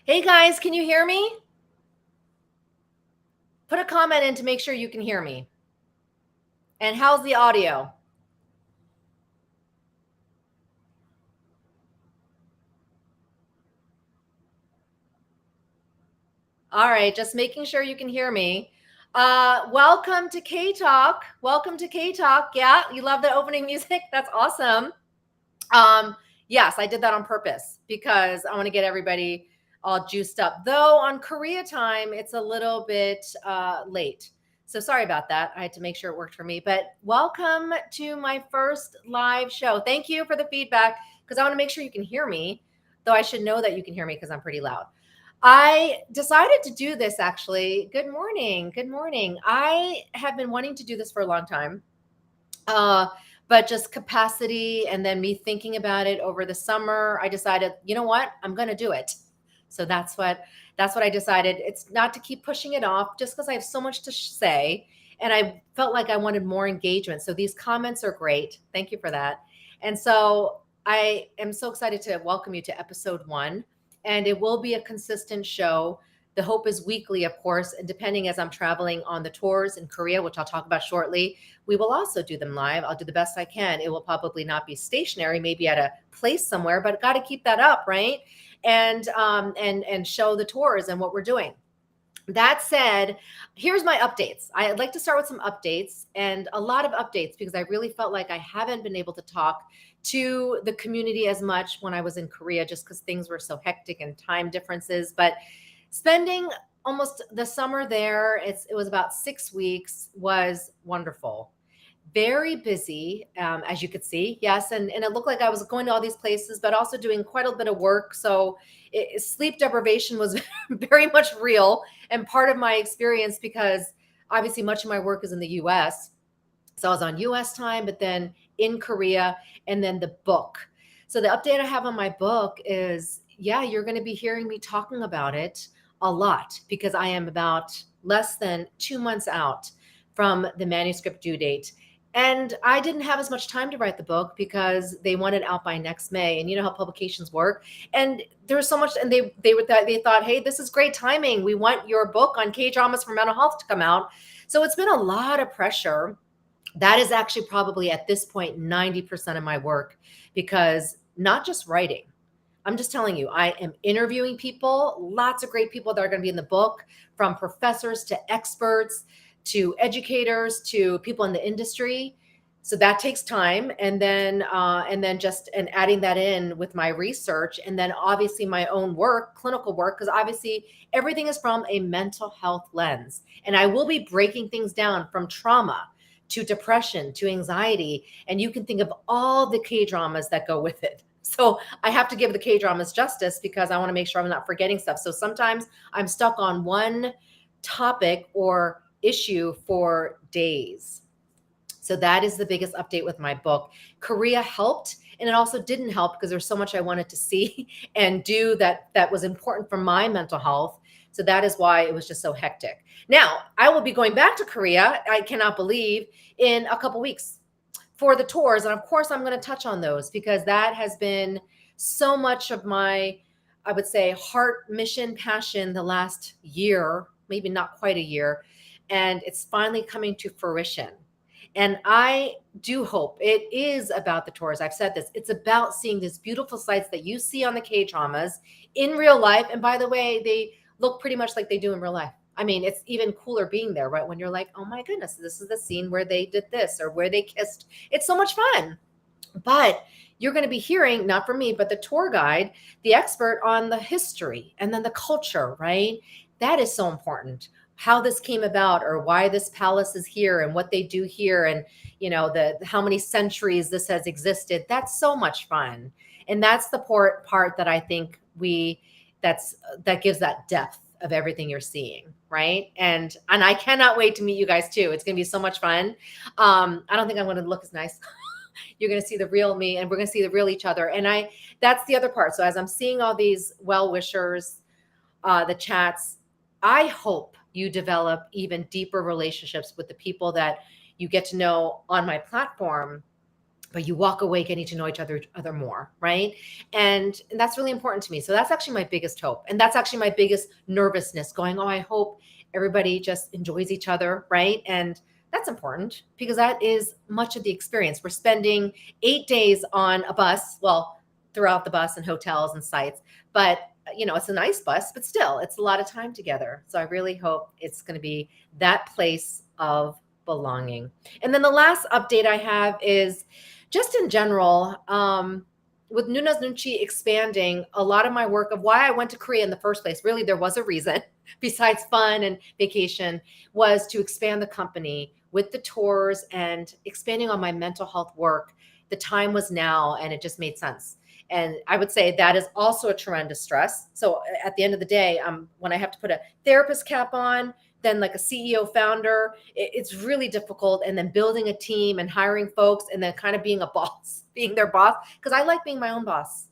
Hey guys, can you hear me? Put a comment in to make sure you can hear me. And how's the audio? All right, just making sure you can hear me. Welcome to K Talk. Welcome to K Talk. Yeah, you love the opening music? That's awesome. Um, yes, I did that on purpose because I want to get everybody all juiced up. Though on Korea time, it's a little bit late. So sorry about that. I had to make sure it worked for me. But welcome to my first live show. Thank you for the feedback because I want to make sure you can hear me, though I should know that you can hear me because I'm pretty loud. I decided to do this actually. Good morning. Good morning. I have been wanting to do this for a long time. Uh, but just capacity and then me thinking about it over the summer, I decided, you know what? I'm going to do it. So that's what I decided. It's not to keep pushing it off just because I have so much to say and I felt like I wanted more engagement. So these comments are great. Thank you for that. And so I am so excited to welcome you to episode 1, and it will be a consistent show. The hope is weekly, of course, and depending as I'm traveling on the tours in Korea, which I'll talk about shortly, we will also do them live. I'll do the best I can. It will probably not be stationary, maybe at a place somewhere, but got to keep that up, right? And show the tours and what we're doing. That said, here's my updates. I'd like to start with some updates and a lot of updates because I really felt like I haven't been able to talk to the community as much when I was in Korea just because things were so hectic and time differences. But spending almost the summer there, it was about 6 weeks, was wonderful. Very busy, as you could see. Yes. And it looked like I was going to all these places, but also doing quite a bit of work. So sleep deprivation was very much real and part of my experience because obviously much of my work is in the US. So I was on US time, but then in Korea, and then the book. So the update I have on my book is, yeah, you're going to be hearing me talking about it a lot because I am about less than 2 months out from the manuscript due date. And I didn't have as much time to write the book because they want it out by next May. And you know how publications work. And there was so much, and they thought, hey, this is great timing. We want your book on K dramas for mental health to come out. So it's been a lot of pressure. That is actually probably at this point 90% of my work because not just writing. I'm just telling you, I am interviewing people, lots of great people that are going to be in the book, from professors to experts to educators to people in the industry. So that takes time, and then just and adding that in with my research, and then obviously my own work, clinical work, because obviously everything is from a mental health lens, and I will be breaking things down from trauma to depression to anxiety, and you can think of all the K dramas that go with it. So I have to give the K dramas justice because I want to make sure I'm not forgetting stuff. So sometimes I'm stuck on one topic or issue for days. So that is the biggest update with my book. Korea helped, and it also didn't help because there's so much I wanted to see and do that was important for my mental health. So that is why it was just so hectic. Now, I will be going back to Korea, I cannot believe, in a couple weeks for the tours. And of course, I'm going to touch on those because that has been so much of my, I would say, heart, mission, passion the last year, maybe not quite a year. And it's finally coming to fruition. And I do hope it is about the tours. I've said this. It's about seeing these beautiful sites that you see on the K dramas in real life. And by the way, they look pretty much like they do in real life. I mean, it's even cooler being there, right? When you're like, oh my goodness, this is the scene where they did this or where they kissed. It's so much fun. But you're going to be hearing, not from me, but the tour guide, the expert on the history and then the culture, right? That is so important. How this came about or why this palace is here and what they do here and the how many centuries this has existed. That's so much fun. And that's the part that I think that gives that depth of everything you're seeing, right? And I cannot wait to meet you guys too. It's going to be so much fun. I don't think I'm going to look as nice. You're going to see the real me and we're going to see the real each other. And that's the other part. So as I'm seeing all these well-wishers, the chats, I hope you develop even deeper relationships with the people that you get to know on my platform but you walk away getting to know each other more, right? And that's really important to me. So that's actually my biggest hope, and that's actually my biggest nervousness. Going, oh, I hope everybody just enjoys each other, right? And that's important because that is much of the experience. We're spending 8 days on a bus, well, throughout the bus and hotels and sites, but it's a nice bus, but still, it's a lot of time together. So I really hope it's going to be that place of belonging. And then the last update I have is just in general, with Noona's Nunchi expanding, a lot of my work of why I went to Korea in the first place, really, there was a reason besides fun and vacation, was to expand the company with the tours and expanding on my mental health work. The time was now, and it just made sense. And I would say that is also a tremendous stress. So at the end of the day, when I have to put a therapist cap on, then like a CEO founder, it's really difficult. And then building a team and hiring folks and then kind of being a boss, being their boss, because I like being my own boss.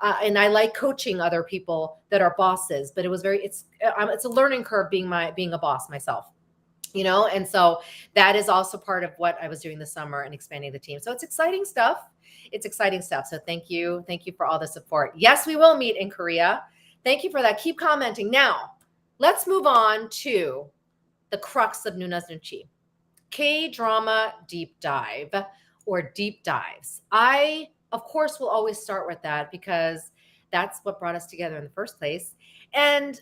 And I like coaching other people that are bosses, but it's a learning curve being a boss myself, and so that is also part of what I was doing this summer and expanding the team. So it's exciting stuff. So thank you for all the support. Yes, we will meet in Korea. Thank you for that. Keep commenting. Now let's move on to the crux of Noona's Nunchi, K-drama deep dive or deep dives. I, of course, will always start with that because that's what brought us together in the first place. And,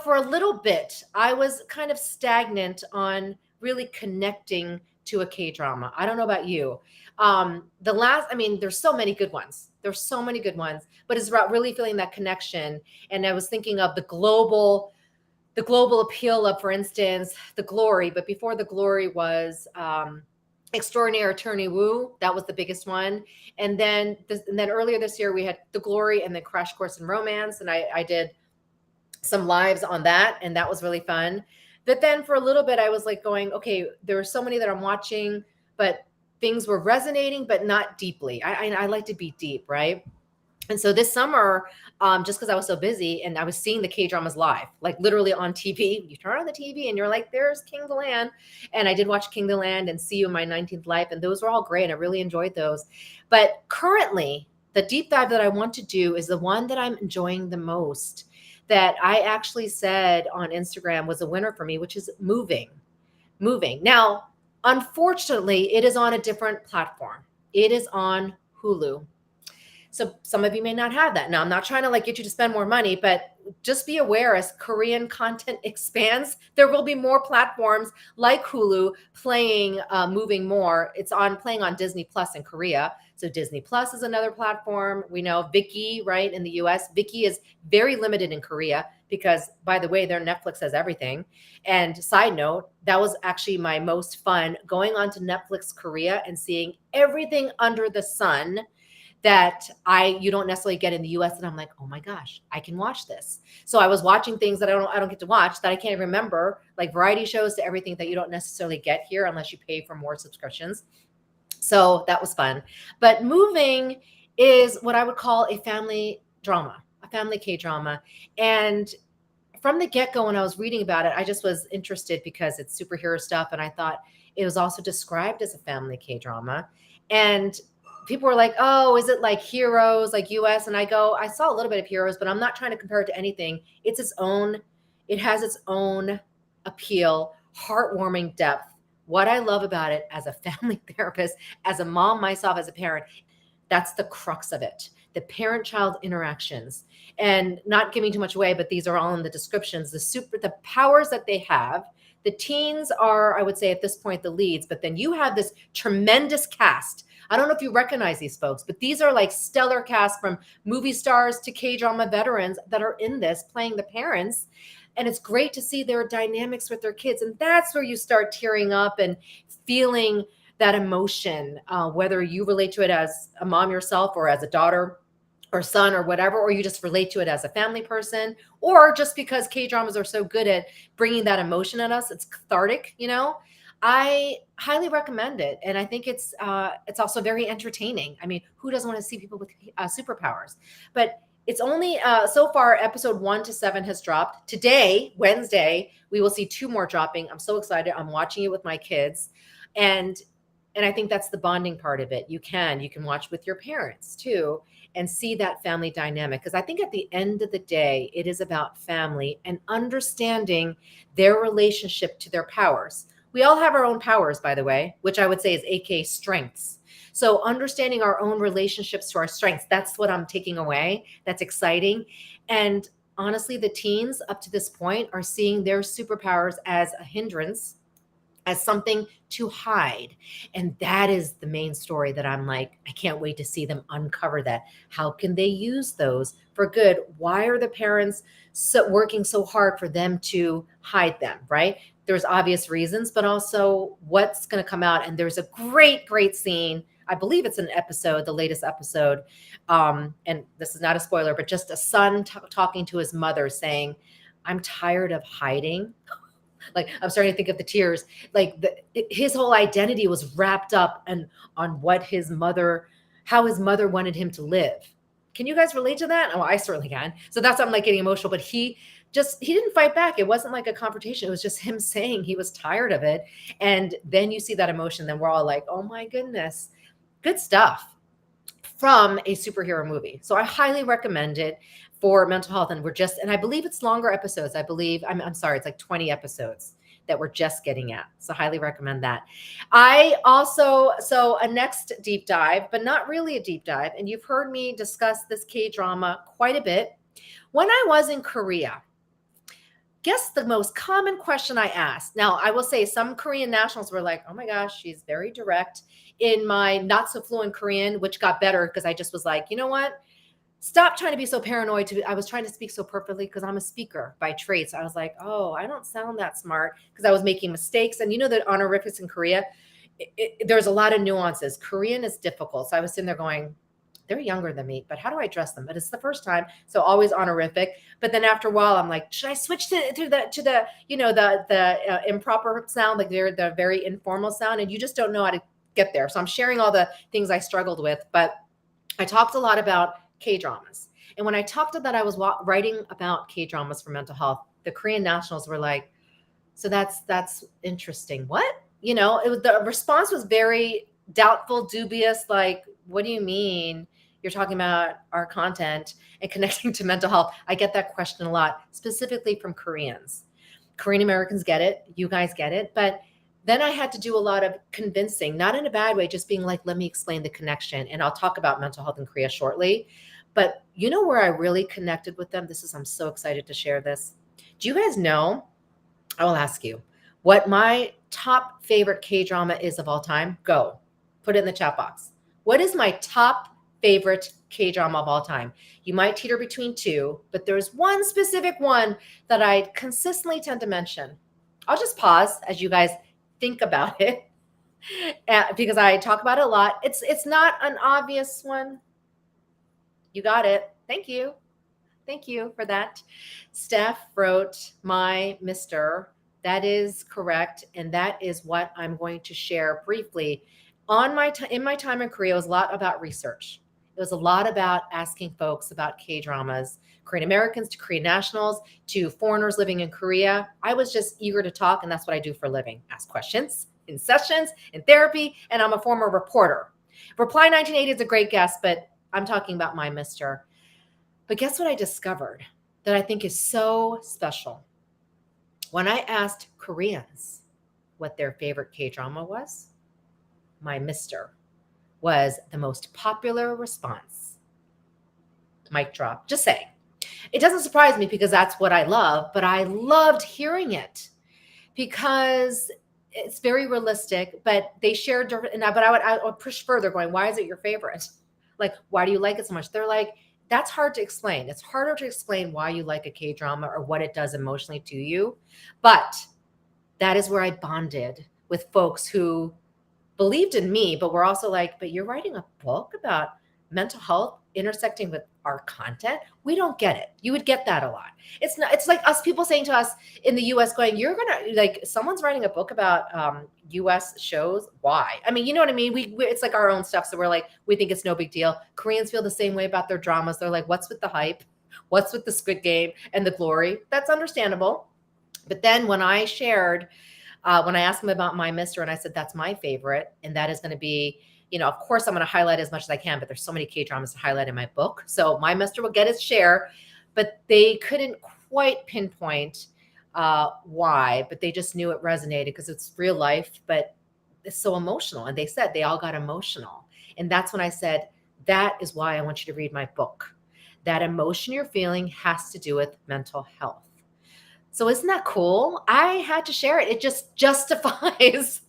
for a little bit, I was kind of stagnant on really connecting to a K-drama. I don't know about you. There's so many good ones. There's so many good ones, but it's about really feeling that connection. And I was thinking of the global appeal of, for instance, The Glory. But before The Glory was Extraordinary Attorney Woo. That was the biggest one. And then earlier this year we had The Glory and then Crash Course in Romance, and I did some lives on that, and that was really fun. But then for a little bit, I was like going, okay, there were so many that I'm watching, but things were resonating, but not deeply. I like to be deep, right? And so this summer, just because I was so busy and I was seeing the K dramas live, like literally on TV. You turn on the TV and you're like, there's King of the Land. And I did watch King of the Land and See You in My 19th Life. And those were all great. I really enjoyed those. But currently, the deep dive that I want to do is the one that I'm enjoying the most, that I actually said on Instagram was a winner for me, which is Moving. Moving. Now, unfortunately, it is on a different platform. It is on Hulu. So some of you may not have that. Now, I'm not trying to get you to spend more money, but just be aware as Korean content expands, there will be more platforms like Hulu playing, moving more. It's on playing on Disney Plus in Korea. So Disney Plus is another platform. We know Viki, right, in the US. Viki is very limited in Korea because, by the way, their Netflix has everything. And side note, that was actually my most fun, going on to Netflix Korea and seeing everything under the sun that you don't necessarily get in the US. And I'm like, oh my gosh, I can watch this. So I was watching things that I don't get to watch, that I can't remember, like variety shows to everything that you don't necessarily get here unless you pay for more subscriptions. So that was fun. But Moving is what I would call a family drama, a family K drama. And from the get-go, when I was reading about it, I just was interested because it's superhero stuff. And I thought it was also described as a family K drama. And people were like, oh, is it like Heroes, like US? And I go, I saw a little bit of Heroes, but I'm not trying to compare it to anything. It has its own appeal, heartwarming depth. What I love about it as a family therapist, as a mom myself, as a parent, that's the crux of it. The parent-child interactions, and not giving too much away, but these are all in the descriptions. The powers that they have. The teens are, I would say, at this point, the leads, but then you have this tremendous cast. I don't know if you recognize these folks, but these are like stellar cast, from movie stars to K-drama veterans that are in this playing the parents. And it's great to see their dynamics with their kids. And that's where you start tearing up and feeling that emotion, whether you relate to it as a mom yourself or as a daughter or son or whatever, or you just relate to it as a family person, or just because K-dramas are so good at bringing that emotion at us. It's cathartic, I highly recommend it. And I think it's also very entertaining. I mean, who doesn't want to see people with superpowers? But it's only, so far, episode 1 to 7 has dropped. Today, Wednesday, we will see 2 more dropping. I'm so excited. I'm watching it with my kids. And And I think that's the bonding part of it. You can watch with your parents too and see that family dynamic, because I think at the end of the day it is about family and understanding their relationship to their powers. We all have our own powers, by the way, which I would say is AK strengths. So understanding our own relationships to our strengths, that's what I'm taking away. That's exciting. And honestly, the teens up to this point are seeing their superpowers as a hindrance, as something to hide. And that is the main story that I'm like, I can't wait to see them uncover that. How can they use those for good? Why are the parents working so hard for them to hide them, right? There's obvious reasons, but also what's going to come out. And there's a great, great scene. I believe it's an episode, the latest episode. And this is not a spoiler, but just a son talking to his mother saying, I'm tired of hiding. Like, I'm starting to think of the tears. Like his whole identity was wrapped up and on what his mother, how his mother wanted him to live. Can you guys relate to that? Oh, I certainly can. So that's why I'm like getting emotional. But he didn't fight back. It wasn't like a confrontation. It was just him saying he was tired of it. And then you see that emotion. Then we're all like, oh my goodness, good stuff from a superhero movie. So I highly recommend it for mental health. And I believe it's longer episodes. I'm sorry, it's like 20 episodes that we're just getting at. So highly recommend that. So a next deep dive, but not really a deep dive. And you've heard me discuss this K-drama quite a bit. When I was in Korea, guess the most common question I asked. Now, I will say some Korean nationals were like, oh my gosh, she's very direct. In my not so fluent Korean, which got better because I just was like, you know what? Stop trying to be so paranoid. I was trying to speak so perfectly because I'm a speaker by trade. So I was like, oh, I don't sound that smart because I was making mistakes. And you know that honorifics in Korea, there's a lot of nuances. Korean is difficult. So I was sitting there going, they're younger than me, but how do I address them? But it's the first time, so always honorific. But then after a while, I'm like, should I switch to the improper sound, like the very informal sound? And you just don't know how to get there. So I'm sharing all the things I struggled with, but I talked a lot about K-dramas. And when I talked about, I was writing about K-dramas for mental health, the Korean nationals were like, so that's interesting. What? The response was very doubtful, dubious, like, what do you mean you're talking about our content and connecting to mental health? I get that question a lot, specifically from Koreans. Korean Americans get it. You guys get it. But then I had to do a lot of convincing, not in a bad way, just being like, let me explain the connection. And I'll talk about mental health in Korea shortly. But you know where I really connected with them? I'm so excited to share this. Do you guys know? I will ask you what my top favorite K-drama is of all time. Go. Put it in the chat box. What is my top favorite K-drama of all time? You might teeter between two, but there's one specific one that I consistently tend to mention. I'll just pause as you guys think about it because I talk about it a lot. It's not an obvious one. You got it. Thank you. Thank you for that. Steph wrote my Mr. That is correct. And that is what I'm going to share briefly. In my time in Korea, it was a lot about research. It was a lot about asking folks about K-dramas, Korean Americans to Korean nationals to foreigners living in Korea. I was just eager to talk, and that's what I do for a living. Ask questions in sessions, in therapy, and I'm a former reporter. Reply 1980 is a great guest, but I'm talking about my Mr. But guess what I discovered that I think is so special? When I asked Koreans what their favorite K-drama was, my Mr. was the most popular response. Mic drop. Just saying. It doesn't surprise me because that's what I love, but I loved hearing it because it's very realistic, but they shared, but I would push further going, why is it your favorite? Like, why do you like it so much? They're like, that's hard to explain. It's harder to explain why you like a K-drama or what it does emotionally to you. But that is where I bonded with folks who believed in me, but were also like, but you're writing a book about mental health intersecting with our content. We don't get it. You would get that a lot. It's like us people saying to us in the US going, you're going to like, someone's writing a book about US shows. Why? I mean, you know what I mean? It's like our own stuff. So we're like, we think it's no big deal. Koreans feel the same way about their dramas. They're like, what's with the hype? What's with the Squid Game and the glory? That's understandable. But then when I shared When I asked him about My Mister, and I said, that's my favorite. And that is going to be, of course, I'm going to highlight as much as I can, but there's so many K dramas to highlight in my book. So My Mister will get its share, but they couldn't quite pinpoint why, but they just knew it resonated because it's real life, but it's so emotional. And they said they all got emotional. And that's when I said, that is why I want you to read my book. That emotion you're feeling has to do with mental health. So isn't that cool? I had to share it. It just justifies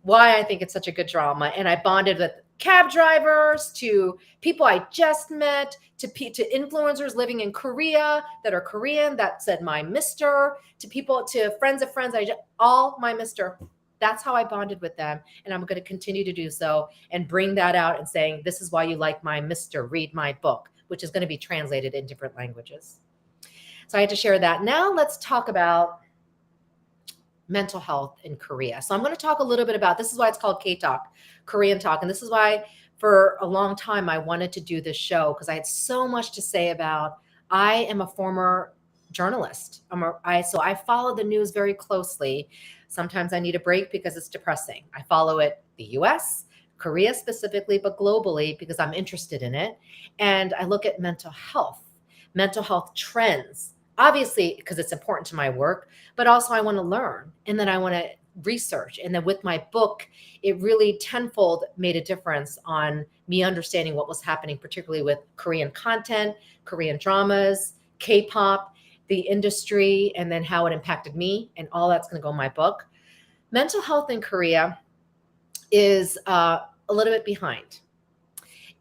why I think it's such a good drama. And I bonded with cab drivers, to people I just met, to influencers living in Korea that are Korean that said My Mister, to people, to friends of friends, all My Mister. That's how I bonded with them. And I'm going to continue to do so and bring that out and saying, this is why you like My Mister, read my book, which is going to be translated in different languages. So I had to share that. Now let's talk about mental health in Korea. So I'm going to talk a little bit about, this is why it's called K-Talk, Korean Talk. And this is why for a long time I wanted to do this show, because I had so much to say about, I am a former journalist. So I follow the news very closely. Sometimes I need a break because it's depressing. I follow it, the US, Korea specifically, but globally because I'm interested in it. And I look at mental health trends, obviously because it's important to my work, but also I want to learn, and then I want to research. And then with my book, it really tenfold made a difference on me understanding what was happening, particularly with Korean content, Korean dramas, K-pop, the industry, and then how it impacted me. And all that's going to go in my book. Mental health in Korea is a little bit behind.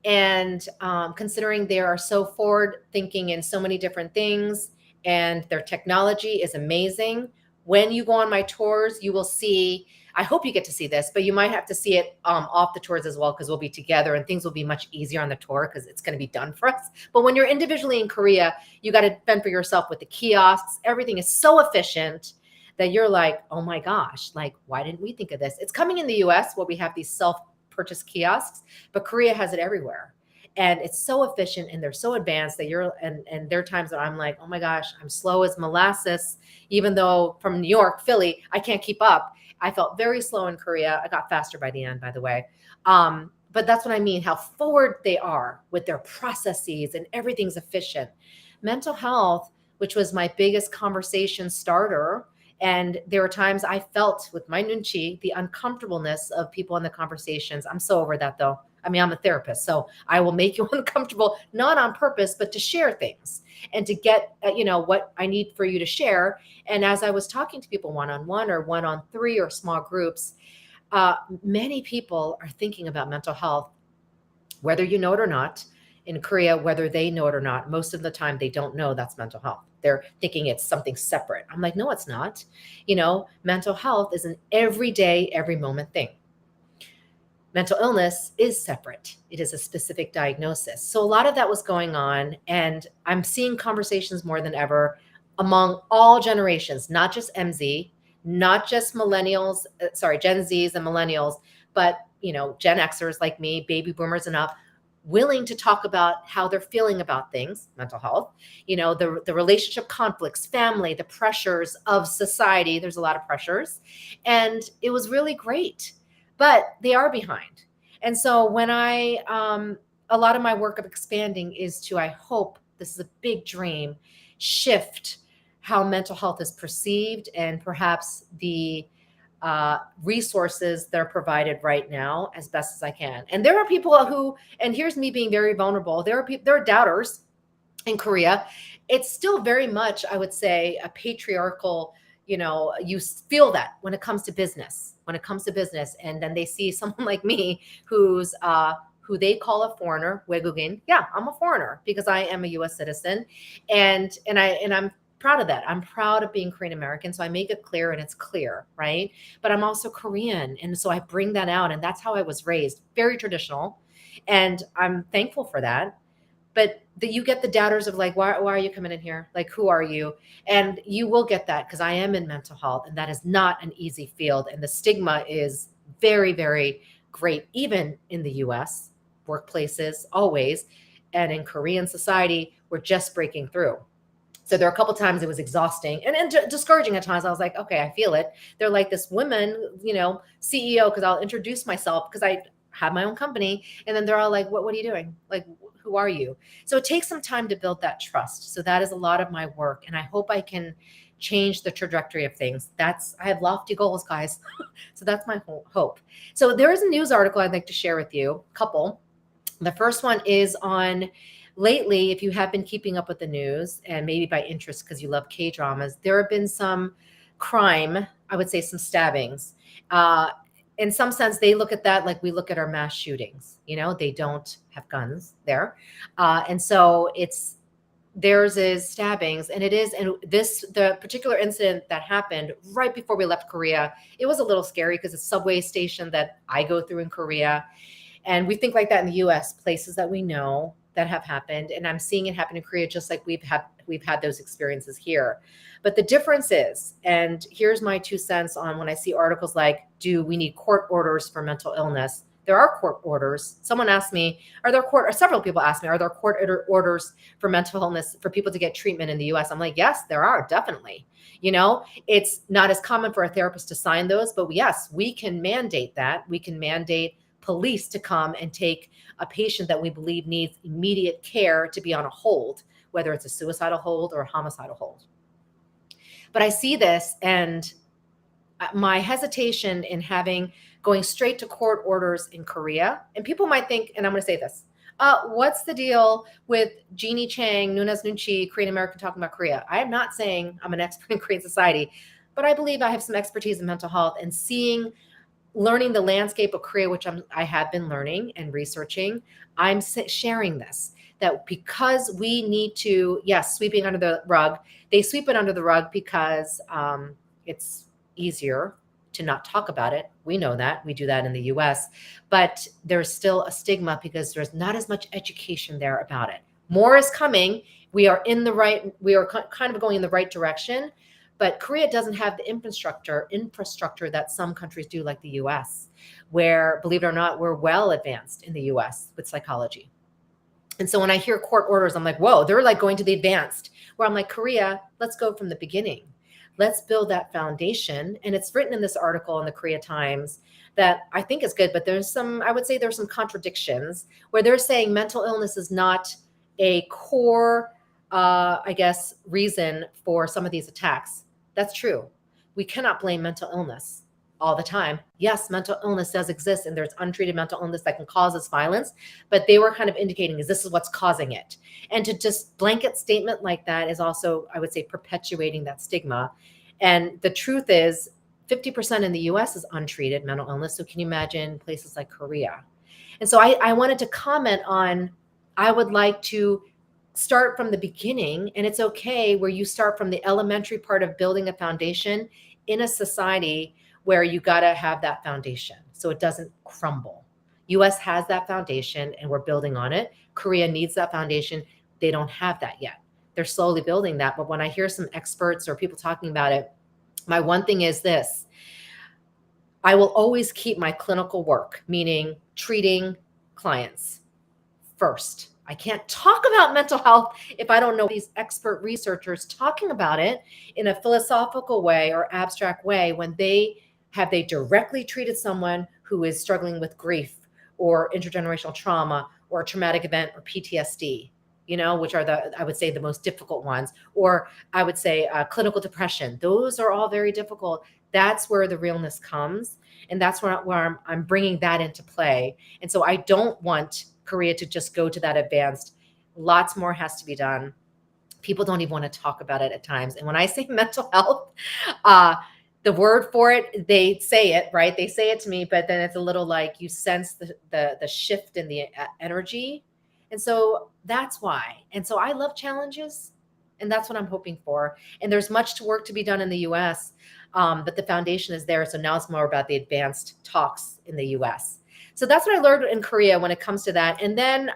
And considering they are so forward thinking in so many different things, and their technology is amazing. When you go on my tours, you will see, I hope you get to see this, but you might have to see it off the tours as well, because we'll be together and things will be much easier on the tour because it's going to be done for us. But when you're individually in Korea, you got to fend for yourself with the kiosks. Everything is so efficient that you're like, oh my gosh, like, why didn't we think of this? It's coming in the US where we have these self-purchase kiosks, but Korea has it everywhere. And it's so efficient and they're so advanced that and there are times that I'm like, oh my gosh, I'm slow as molasses, even though from New York, Philly, I can't keep up. I felt very slow in Korea. I got faster by the end, by the way. But that's what I mean, how forward they are with their processes and everything's efficient. Mental health, which was my biggest conversation starter. And there were times I felt with my Nunchi, the uncomfortableness of people in the conversations. I'm so over that though. I mean, I'm a therapist, so I will make you uncomfortable, not on purpose, but to share things and to get, what I need for you to share. And as I was talking to people one-on-one or one-on-three or small groups, many people are thinking about mental health, whether you know it or not. In Korea, whether they know it or not, most of the time they don't know that's mental health. They're thinking it's something separate. I'm like, no, it's not. Mental health is an everyday, every moment thing. Mental illness is separate. It is a specific diagnosis. So a lot of that was going on. And I'm seeing conversations more than ever among all generations, not just MZ, not just millennials, Gen Zs and millennials, but, Gen Xers like me, baby boomers and up, willing to talk about how they're feeling about things, mental health, the relationship conflicts, family, the pressures of society. There's a lot of pressures. And it was really great. But they are behind. And so when a lot of my work of expanding is to, I hope, this is a big dream, shift how mental health is perceived and perhaps the resources that are provided right now as best as I can. And there are people who, and here's me being very vulnerable, there are doubters in Korea. It's still very much, I would say, a patriarchal, you feel that when it comes to business, and then they see someone like me who they call a foreigner, 외국인. Yeah, I'm a foreigner because I am a US citizen. And I'm proud of that. I'm proud of being Korean American. So I make it clear, and it's clear, right? But I'm also Korean. And so I bring that out, and that's how I was raised, very traditional. And I'm thankful for that. But you get the doubters of like, why are you coming in here? Like, who are you? And you will get that because I am in mental health, and that is not an easy field. And the stigma is very, very great, even in the US, workplaces, always. And in Korean society, we're just breaking through. So there are a couple times it was exhausting and discouraging at times. I was like, okay, I feel it. They're like this woman, CEO, because I'll introduce myself because I have my own company. And then they're all like, what are you doing? Like, who are you? So it takes some time to build that trust. So that is a lot of my work. And I hope I can change the trajectory of things. I have lofty goals, guys. So that's my hope. So there is a news article I'd like to share with you, a couple. The first one is on lately, if you have been keeping up with the news and maybe by interest because you love K dramas, there have been some crime, I would say some stabbings. In some sense, they look at that like we look at our mass shootings. They don't have guns there. And so theirs is stabbings, and the particular incident that happened right before we left Korea, it was a little scary because it's a subway station that I go through in Korea. And we think like that in the US, places that we know that have happened. And I'm seeing it happen in Korea, just like we've had those experiences here. But the difference is, and here's my 2 cents on when I see articles like, do we need court orders for mental illness? There are court orders. Someone asked me, several people asked me, are there court orders for mental illness for people to get treatment in the US? I'm like, yes, there are, definitely. It's not as common for a therapist to sign those, but yes, we can mandate that. We can mandate police to come and take a patient that we believe needs immediate care to be on a hold, whether it's a suicidal hold or a homicidal hold. But I see this, and my hesitation in going straight to court orders in Korea, and people might think, and I'm going to say this, what's the deal with Jeannie Chang, Noona's Nunchi, Korean American talking about Korea? I am not saying I'm an expert in Korean society, but I believe I have some expertise in mental health and learning the landscape of Korea, which I have been learning and researching. I'm sharing this, that because we need to, yes, sweeping under the rug, they sweep it under the rug because it's easier to not talk about it. We know that. We do that in the US, but there's still a stigma because there's not as much education there about it. More is coming. We are kind of going in the right direction. But Korea doesn't have the infrastructure that some countries do, like the US, where, believe it or not, we're well advanced in the US with psychology. And so when I hear court orders, I'm like, whoa, they're like going to the advanced, where I'm like, Korea, let's go from the beginning. Let's build that foundation. And it's written in this article in the Korea Times that I think is good, but I would say there's some contradictions where they're saying mental illness is not a core, reason for some of these attacks. That's true. We cannot blame mental illness all the time. Yes, mental illness does exist, and there's untreated mental illness that can cause this violence, but they were kind of indicating this is what's causing it. And to just blanket statement like that is also, I would say, perpetuating that stigma. And the truth is 50% in the US is untreated mental illness. So can you imagine places like Korea? And so I wanted to comment on, I would like to start from the beginning, and it's okay where you start from the elementary part of building a foundation in a society where you got to have that foundation so it doesn't crumble. US has that foundation and we're building on it. Korea needs that foundation. They don't have that yet. They're slowly building that. But when I hear some experts or people talking about it, my one thing is this: I will always keep my clinical work, meaning treating clients, first. I can't talk about mental health if I don't know these expert researchers talking about it in a philosophical way or abstract way when they directly treated someone who is struggling with grief or intergenerational trauma or a traumatic event or PTSD, which are I would say the most difficult ones, or I would say clinical depression. Those are all very difficult. That's where the realness comes. And that's where I'm bringing that into play. And so I don't want Korea to just go to that advanced. Lots more has to be done. People don't even want to talk about it at times. And when I say mental health, the word for it, they say it, right? They say it to me, but then it's a little like you sense the shift in the energy. And so that's why. And so I love challenges, and that's what I'm hoping for. And there's much work to be done in the US, but the foundation is there. So now it's more about the advanced talks in the US. So that's what I learned in Korea when it comes to that. And then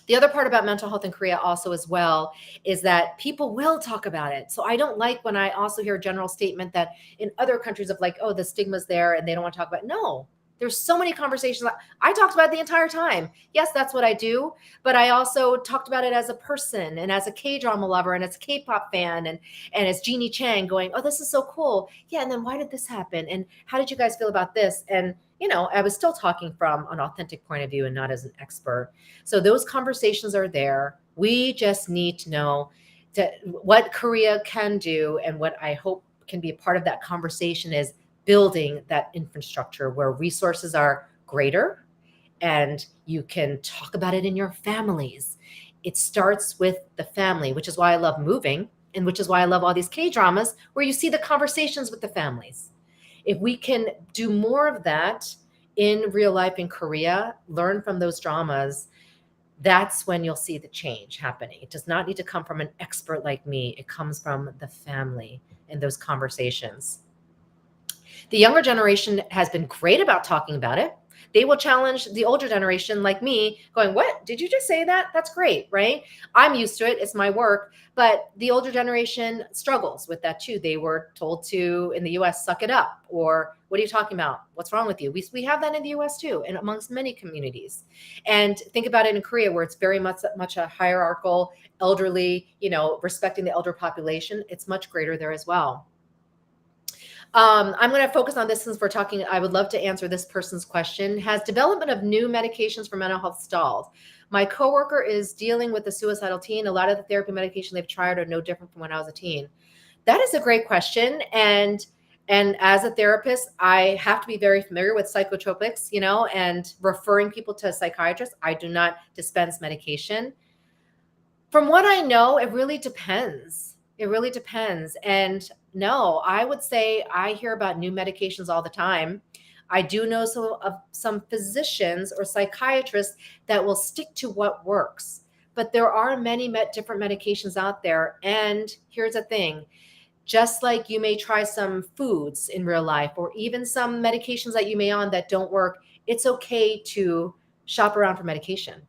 the other part about mental health in Korea also as well is that people will talk about it. So I don't like when I also hear a general statement that in other countries of like, oh, the stigma's there and they don't want to talk about it. No, There's so many conversations. I talked about it the entire time. Yes, that's what I do, but I also talked about it as a person and as a K-drama lover and as a K-pop fan and as Jeannie Chang going, oh, this is so cool. Yeah, and then why did this happen? And how did you guys feel about this? And I was still talking from an authentic point of view and not as an expert. So those conversations are there. We just need to know what Korea can do, and what I hope can be a part of that conversation is building that infrastructure where resources are greater and you can talk about it in your families. It starts with the family, which is why I love moving and which is why I love all these K dramas where you see the conversations with the families. If we can do more of that in real life in Korea, learn from those dramas, that's when you'll see the change happening. It does not need to come from an expert like me. It comes from the family and those conversations. The younger generation has been great about talking about it. They will challenge the older generation like me going, what, did you just say that? That's great, right? I'm used to it. It's my work. But the older generation struggles with that too. They were told to, in the US, suck it up, or what are you talking about? What's wrong with you? We have that in the US too, and amongst many communities. And think about it in Korea, where it's very much a hierarchical, elderly, respecting the elder population. It's much greater there as well. I'm going to focus on this since we're talking. I would love to answer this person's question. Has development of new medications for mental health stalled? My coworker is dealing with a suicidal teen. A lot of the therapy medication they've tried are no different from when I was a teen. That is a great question. And as a therapist, I have to be very familiar with psychotropics, and referring people to a psychiatrist. I do not dispense medication. From what I know, it really depends. It really depends. And no, I would say I hear about new medications all the time. I do know some physicians or psychiatrists that will stick to what works. But there are many different medications out there. And here's the thing. Just like you may try some foods in real life, or even some medications that you may on that don't work, it's okay to shop around for medication.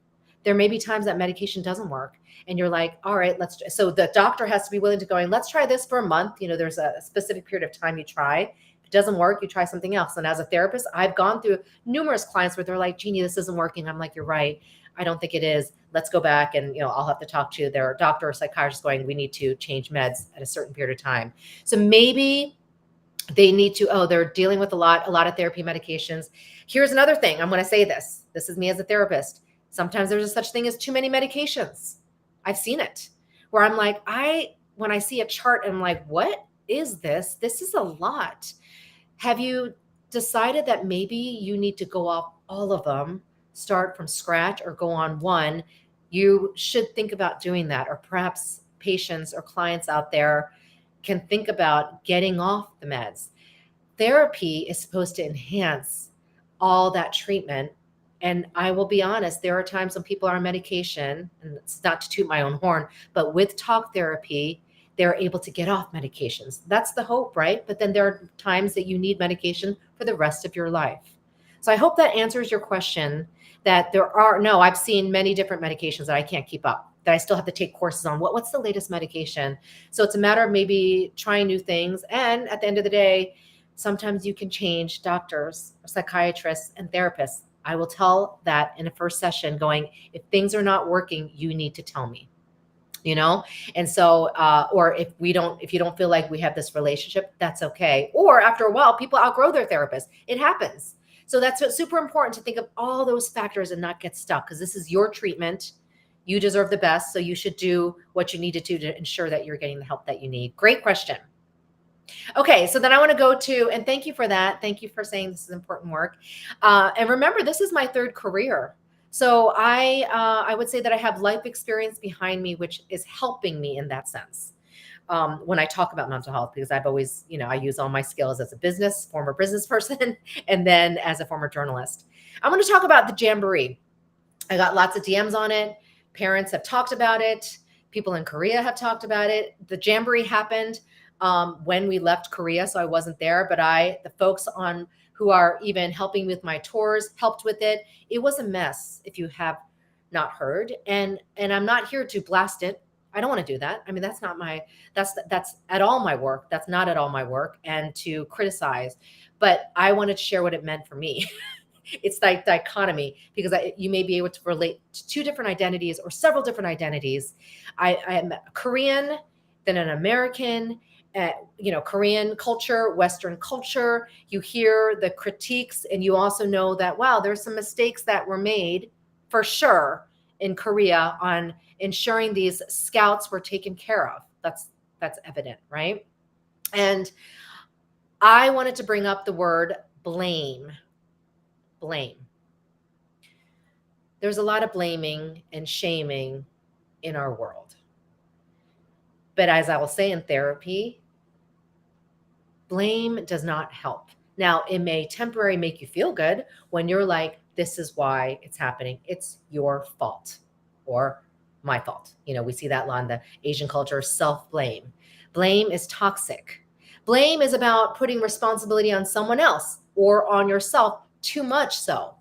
There may be times that medication doesn't work and you're like, all right, so the doctor has to be willing to go, let's try this for a month. There's a specific period of time you try. If it doesn't work, you try something else. And as a therapist, I've gone through numerous clients where they're like, Jeannie, this isn't working. I'm like, you're right. I don't think it is. Let's go back and, I'll have to talk to their doctor or psychiatrist going, we need to change meds at a certain period of time. So maybe they need to, they're dealing with a lot of therapy medications. Here's another thing. I'm going to say this. This is me as a therapist. Sometimes there's a such thing as too many medications. I've seen it where I'm like, when I see a chart, I'm like, what is this? This is a lot. Have you decided that maybe you need to go off all of them, start from scratch, or go on one? You should think about doing that. Or perhaps patients or clients out there can think about getting off the meds. Therapy is supposed to enhance all that treatment. And I will be honest, there are times when people are on medication, and it's not to toot my own horn, but with talk therapy, they're able to get off medications. That's the hope, right? But then there are times that you need medication for the rest of your life. So I hope that answers your question, that I've seen many different medications that I can't keep up, that I still have to take courses on. What's the latest medication? So it's a matter of maybe trying new things. And at the end of the day, sometimes you can change doctors, psychiatrists, and therapists. I will tell that in a first session going, if things are not working, you need to tell me, And so, or if you don't feel like we have this relationship, that's okay. Or after a while, people outgrow their therapist. It happens. So that's what's super important, to think of all those factors and not get stuck, because this is your treatment. You deserve the best. So you should do what you need to do to ensure that you're getting the help that you need. Great question. Okay, so then I want to go to, and thank you for that. Thank you for saying this is important work. And remember, this is my third career. So I would say that I have life experience behind me, which is helping me in that sense. When I talk about mental health, because I've always, I use all my skills as a former business person, and then as a former journalist. I'm going to talk about the Jamboree. I got lots of DMs on it. Parents have talked about it. People in Korea have talked about it. The Jamboree happened when we left Korea, so I wasn't there, but the folks who are even helping with my tours helped with it. It was a mess, if you have not heard. And I'm not here to blast it. I don't want to do that. I mean, that's at all my work. That's not at all my work, and to criticize. But I wanted to share what it meant for me. It's like dichotomy because you may be able to relate to two different identities or several different identities. I am Korean, then an American. Korean culture, Western culture. You hear the critiques, and you also know that wow, there's some mistakes that were made for sure in Korea on ensuring these scouts were taken care of. That's evident, right? And I wanted to bring up the word blame. Blame. There's a lot of blaming and shaming in our world. But as I will say in therapy, blame does not help. Now, it may temporarily make you feel good when you're like, this is why it's happening. It's your fault or my fault. We see that a lot in the Asian culture, self blame. Blame is toxic. Blame is about putting responsibility on someone else or on yourself, too much so.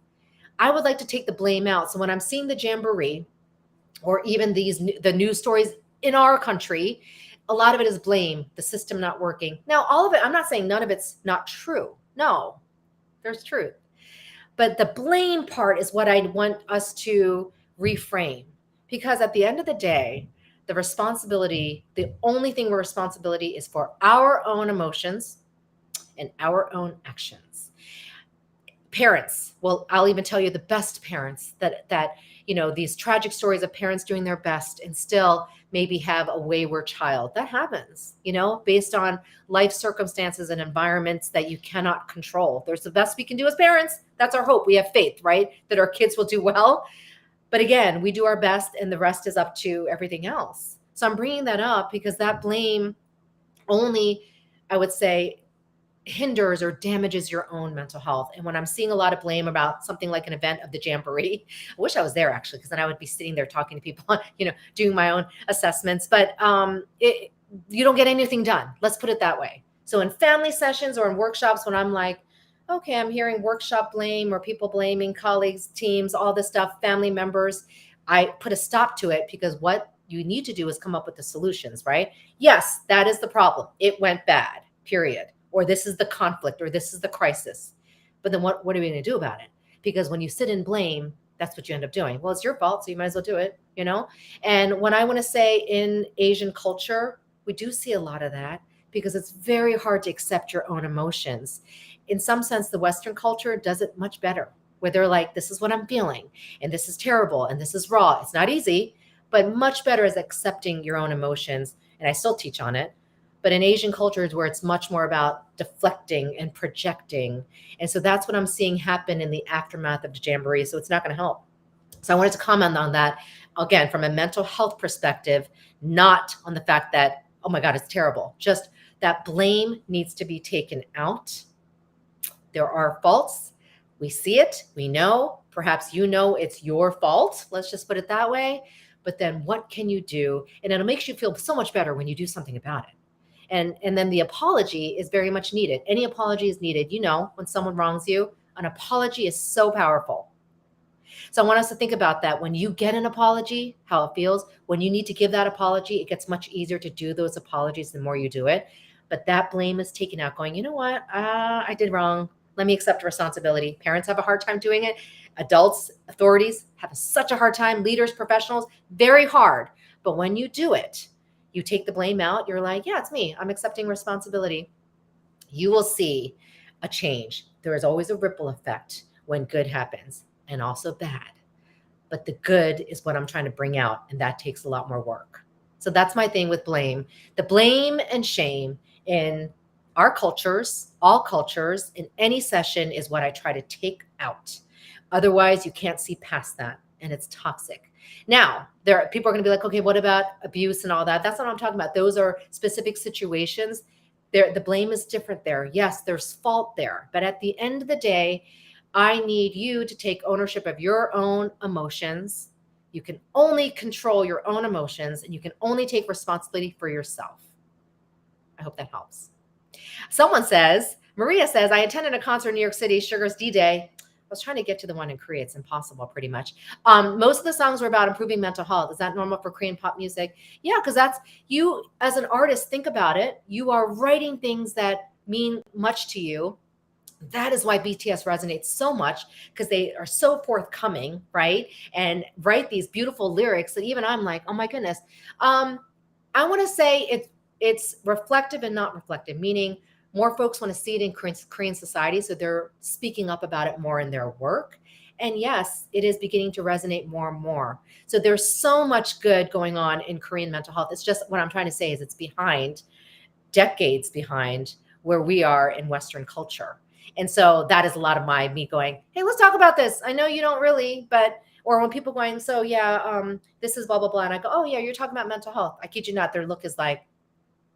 I would like to take the blame out. So when I'm seeing the jamboree or even the news stories in our country, a lot of it is blame, the system not working. Now, all of it, I'm not saying none of it's not true. No, there's truth. But the blame part is what I want us to reframe. Because at the end of the day, the only thing we're responsibility is for our own emotions and our own actions. Parents, well, I'll even tell you the best parents that these tragic stories of parents doing their best and still maybe have a wayward child. That happens, based on life circumstances and environments that you cannot control. There's the best we can do as parents. That's our hope. We have faith, right? That our kids will do well. But again, we do our best and the rest is up to everything else. So I'm bringing that up because that blame only, I would say, hinders or damages your own mental health. And when I'm seeing a lot of blame about something like an event of the Jamboree, I wish I was there actually, because then I would be sitting there talking to people, doing my own assessments. But you don't get anything done. Let's put it that way. So in family sessions or in workshops, when I'm like, okay, I'm hearing workshop blame or people blaming colleagues, teams, all this stuff, family members, I put a stop to it because what you need to do is come up with the solutions, right? Yes, that is the problem. It went bad, period. Or this is the conflict, or this is the crisis. But then what are we going to do about it? Because when you sit in blame, that's what you end up doing. Well, it's your fault, so you might as well do it, And when I want to say in Asian culture, we do see a lot of that because it's very hard to accept your own emotions. In some sense, the Western culture does it much better, where they're like, this is what I'm feeling, and this is terrible, and this is raw. It's not easy, but much better is accepting your own emotions. And I still teach on it. But in Asian cultures where it's much more about deflecting and projecting. And so that's what I'm seeing happen in the aftermath of the Jamboree. So it's not going to help. So I wanted to comment on that, again, from a mental health perspective, not on the fact that, oh my God, it's terrible. Just that blame needs to be taken out. There are faults. We see it. We know. Perhaps it's your fault. Let's just put it that way. But then what can you do? And it'll make you feel so much better when you do something about it. And then the apology is very much needed. Any apology is needed. When someone wrongs you, an apology is so powerful. So I want us to think about that. When you get an apology, how it feels. When you need to give that apology, it gets much easier to do those apologies the more you do it. But that blame is taken out going, you know what? I did wrong. Let me accept responsibility. Parents have a hard time doing it. Adults, authorities have such a hard time. Leaders, professionals, very hard. But when you do it, you take the blame out. You're like, yeah, it's me. I'm accepting responsibility. You will see a change. There is always a ripple effect when good happens and also bad. But the good is what I'm trying to bring out. And that takes a lot more work. So that's my thing with blame. The blame and shame in our cultures, all cultures, in any session is what I try to take out. Otherwise, you can't see past that. And it's toxic. Now, people are going to be like, okay, what about abuse and all that? That's not what I'm talking about. Those are specific situations. The blame is different there. Yes, there's fault there. But at the end of the day, I need you to take ownership of your own emotions. You can only control your own emotions, and you can only take responsibility for yourself. I hope that helps. Maria says, I attended a concert in New York City, Sugar's D-Day. I was trying to get to the one in Korea. It's impossible, pretty much. Most of the songs were about improving mental health. Is that normal for Korean pop music? Yeah, because that's you as an artist. Think about it. You are writing things that mean much to you, That is why BTS resonates so much, because they are so forthcoming, right? And write these beautiful lyrics that even I'm like, oh my goodness. Um, I want to say it's reflective and not reflective, meaning more folks want to see it in Korean society, so they're speaking up about it more in their work. And yes, it is beginning to resonate more and more. So there's so much good going on in Korean mental health. It's just what I'm trying to say is it's behind, decades behind where we are in Western culture. And so that is a lot of me going, hey, let's talk about this. I know you don't really, but, or when people going, so yeah, this is blah, blah, blah. And I go, oh yeah, you're talking about mental health. I kid you not, their look is like,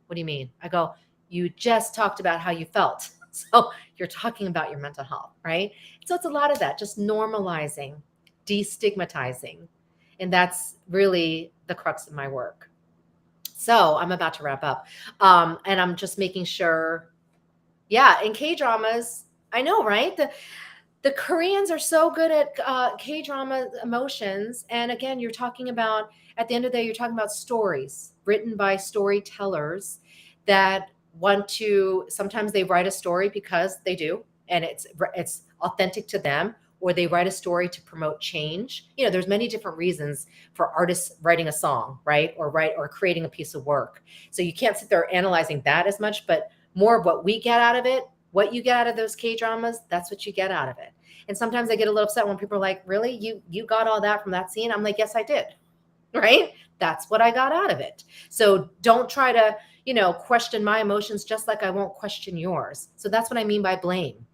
what do you mean? I go, you just talked about how you felt. So you're talking about your mental health, right? So it's a lot of that, just normalizing, destigmatizing. And that's really the crux of my work. So I'm about to wrap up. And I'm just making sure, yeah, in K dramas, I know, right? The Koreans are so good at K drama emotions. And again, you're talking about, at the end of the day, you're talking about stories written by storytellers that want to, sometimes they write a story because they do, and it's authentic to them, or they write a story to promote change. You know, there's many different reasons for artists writing a song, right? Or creating a piece of work. So you can't sit there analyzing that as much, but more of what we get out of it, what you get out of those K dramas, that's what you get out of it. And sometimes I get a little upset when people are like, really, you got all that from that scene? I'm like, yes, I did. Right? That's what I got out of it. So don't try to, question my emotions, just like I won't question yours. So that's what I mean by blame.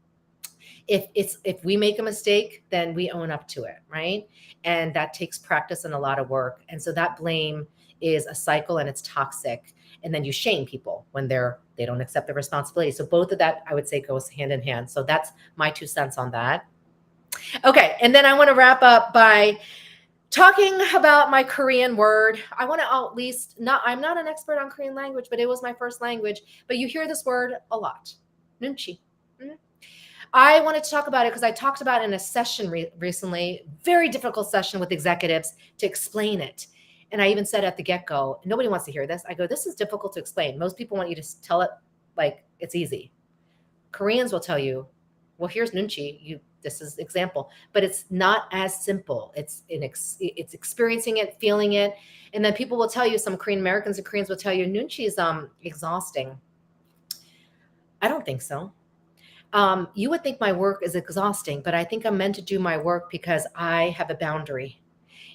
If we make a mistake, then we own up to it, right? And that takes practice and a lot of work. And so that blame is a cycle, and it's toxic. And then you shame people when they don't accept the responsibility. So both of that, I would say, goes hand in hand. So that's my 2 cents on that. Okay, and then I want to wrap up by talking about my Korean word. I want to at least, I'm not an expert on Korean language, but it was my first language. But you hear this word a lot. Nunchi. I wanted to talk about it because I talked about it in a session recently, very difficult session with executives, to explain it. And I even said at the get-go, nobody wants to hear this. I go, this is difficult to explain. Most people want you to tell it like it's easy. Koreans will tell you, well, here's Nunchi. This is example, but it's not as simple. It's experiencing it, feeling it. And then people will tell you, some Korean Americans and Koreans will tell you, Nunchi is exhausting. I don't think so. You would think my work is exhausting, but I think I'm meant to do my work because I have a boundary.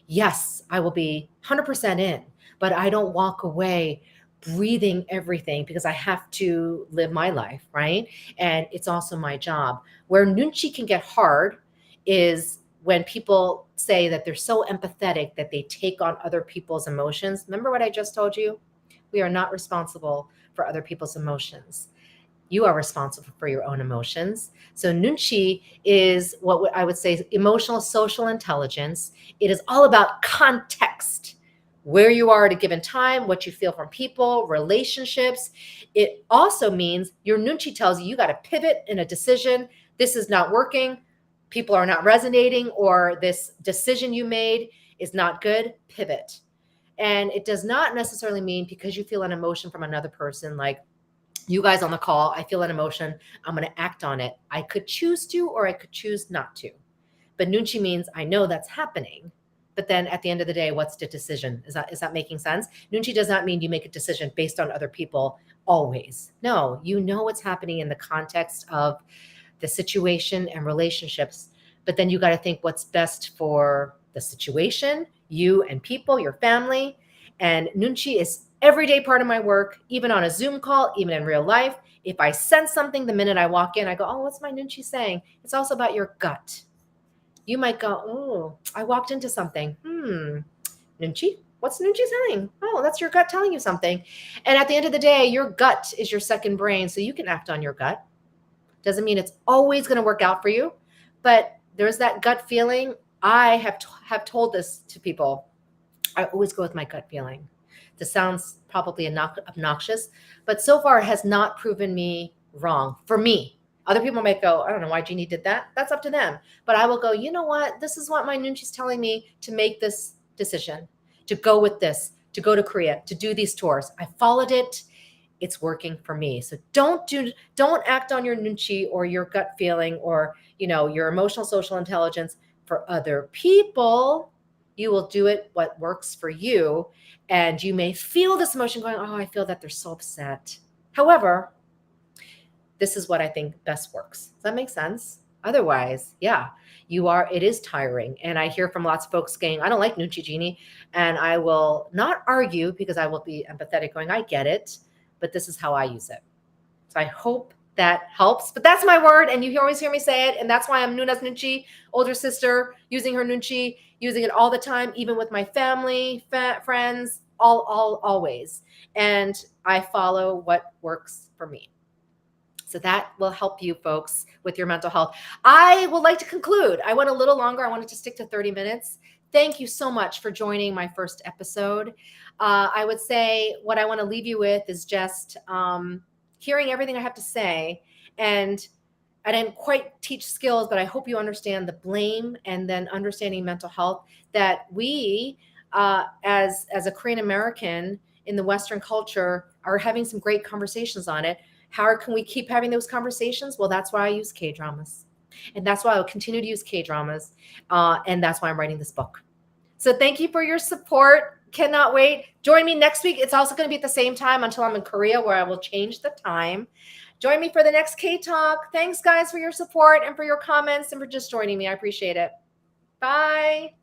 Yes, I will be 100% in, but I don't walk away breathing everything because I have to live my life, right? And it's also my job. Where Nunchi can get hard is when people say that they're so empathetic that they take on other people's emotions. Remember what I just told you? We are not responsible for other people's emotions. You are responsible for your own emotions. So Nunchi is what I would say emotional social intelligence. It is all about context, where you are at a given time, what you feel from people, relationships. It also means your Nunchi tells you got to pivot in a decision. This is not working. People are not resonating, or this decision you made is not good. Pivot. And it does not necessarily mean because you feel an emotion from another person, like, you guys on the call, I feel an emotion, I'm going to act on it. I could choose to, or I could choose not to. But Nunchi means I know that's happening. But then at the end of the day, what's the decision? Is that making sense? Nunchi does not mean you make a decision based on other people always. No, you know what's happening in the context of the situation and relationships. But then you got to think what's best for the situation, you and people, your family. And Nunchi is everyday part of my work, even on a Zoom call, even in real life. If I sense something the minute I walk in, I go, oh, what's my Nunchi saying? It's also about your gut. You might go, oh, I walked into something. Nunchi? What's Nunchi saying? Oh, that's your gut telling you something. And at the end of the day, your gut is your second brain, so you can act on your gut. Doesn't mean it's always going to work out for you, but there's that gut feeling. I have told this to people. I always go with my gut feeling. This sounds probably obnoxious, but so far it has not proven me wrong for me. Other people might go, I don't know why Jeannie did that. That's up to them. But I will go, you know what? This is what my Nunchi's telling me to make this decision, to go with this, to go to Korea, to do these tours. I followed it. it's working for me. So don't act on your Nunchi or your gut feeling or, your emotional social intelligence for other people. You will do it what works for you. And you may feel this emotion going, oh, I feel that they're so upset. However, this is what I think best works. Does that make sense? Otherwise, yeah, it is tiring. And I hear from lots of folks saying, I don't like Nunchi Genie. And I will not argue because I will be empathetic going, I get it, but this is how I use it. So I hope that helps. But that's my word. And you always hear me say it. And that's why I'm Noona's Nunchi, older sister, using her Nunchi, using it all the time, even with my family, friends, always. And I follow what works for me. So that will help you folks with your mental health. I would like to conclude. I went a little longer. I wanted to stick to 30 minutes. Thank you so much for joining my first episode. I would say what I want to leave you with is just hearing everything I have to say. And I didn't quite teach skills, but I hope you understand the blame and then understanding mental health, that we, as a Korean American in the Western culture, are having some great conversations on it. How can we keep having those conversations? Well, that's why I use K-dramas. And that's why I'll continue to use K-dramas. And that's why I'm writing this book. So thank you for your support. Cannot wait. Join me next week. It's also going to be at the same time until I'm in Korea, where I will change the time. Join me for the next K-Talk. Thanks, guys, for your support and for your comments and for just joining me. I appreciate it. Bye.